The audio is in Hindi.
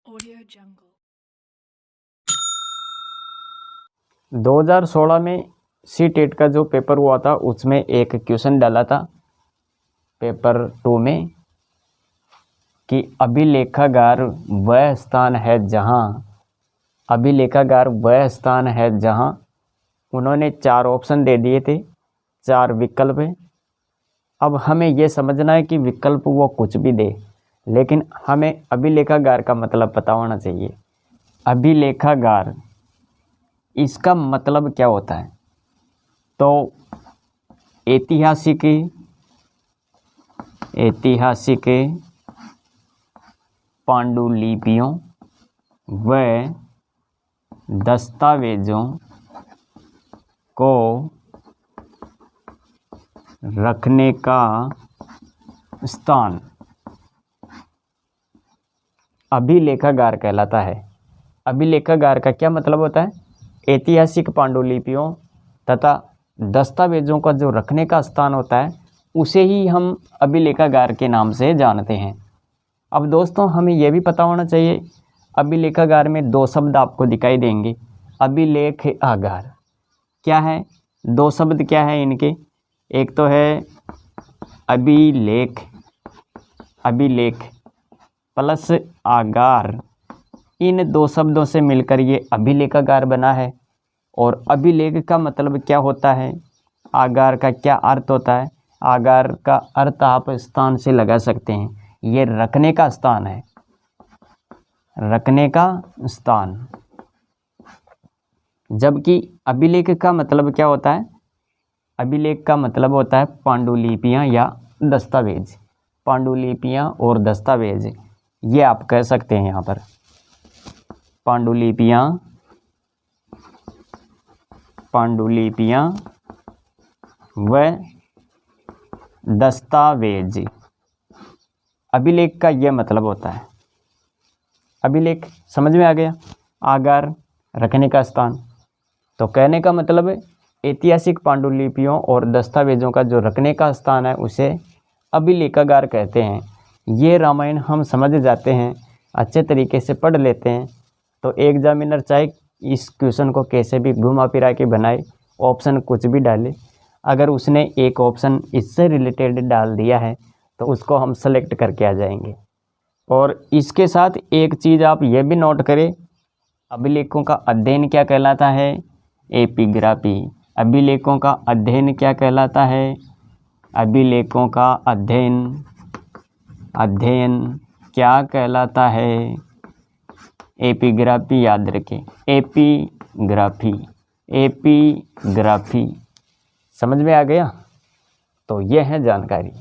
Audio Jungle. 2016 में सी-टेट का जो पेपर हुआ था उसमें एक क्वेश्चन डाला था पेपर 2 में कि अभिलेखागार वह स्थान है जहां उन्होंने 4 ऑप्शन दे दिए थे, 4 विकल्प है। अब हमें यह समझना है कि विकल्प वो कुछ भी दे, लेकिन हमें अभिलेखागार का मतलब पता होना चाहिए। अभिलेखागार इसका मतलब क्या होता है? तो ऐतिहासिक पांडुलिपियों व दस्तावेजों को रखने का स्थान अभिलेखागार कहलाता है। अभिलेखागार का क्या मतलब होता है? ऐतिहासिक पांडुलिपियों तथा दस्तावेजों का जो रखने का स्थान होता है उसे ही हम अभिलेखागार के नाम से जानते हैं। अब दोस्तों हमें यह भी पता होना चाहिए, अभिलेखागार में 2 शब्द आपको दिखाई देंगे। अभिलेख आगार क्या है? 2 शब्द क्या है इनके? एक तो है अभिलेख प्लस आगार। इन 2 शब्दों से मिलकर ये अभिलेखागार बना है। और अभिलेख का मतलब क्या होता है? आगार का क्या अर्थ होता है? आगार का अर्थ आप स्थान से लगा सकते हैं, ये रखने का स्थान है, रखने का स्थान। जबकि अभिलेख का मतलब क्या होता है? अभिलेख का मतलब होता है पांडुलिपियां या दस्तावेज। पांडुलिपियां और दस्तावेज ये आप कह सकते हैं यहाँ पर। पांडुलिपियां व दस्तावेज, अभिलेख का यह मतलब होता है। अभिलेख समझ में आ गया? आगार रखने का स्थान। तो कहने का मतलब है ऐतिहासिक पांडुलिपियों और दस्तावेजों का जो रखने का स्थान है उसे अभिलेखागार कहते हैं। ये रामायण हम समझ जाते हैं, अच्छे तरीके से पढ़ लेते हैं, तो एग्जामिनर चाहे इस क्वेश्चन को कैसे भी घुमा फिरा के बनाए, ऑप्शन कुछ भी डाले, अगर उसने एक ऑप्शन इससे रिलेटेड डाल दिया है तो उसको हम सेलेक्ट करके आ जाएंगे। और इसके साथ एक चीज़ आप ये भी नोट करें, अभिलेखों का अध्ययन क्या कहलाता है? एपिग्राफी। अभिलेखों का अध्ययन क्या कहलाता है? अभिलेखों का अध्ययन क्या कहलाता है? एपिग्राफी। याद रखें, एपिग्राफी। समझ में आ गया? तो यह है जानकारी।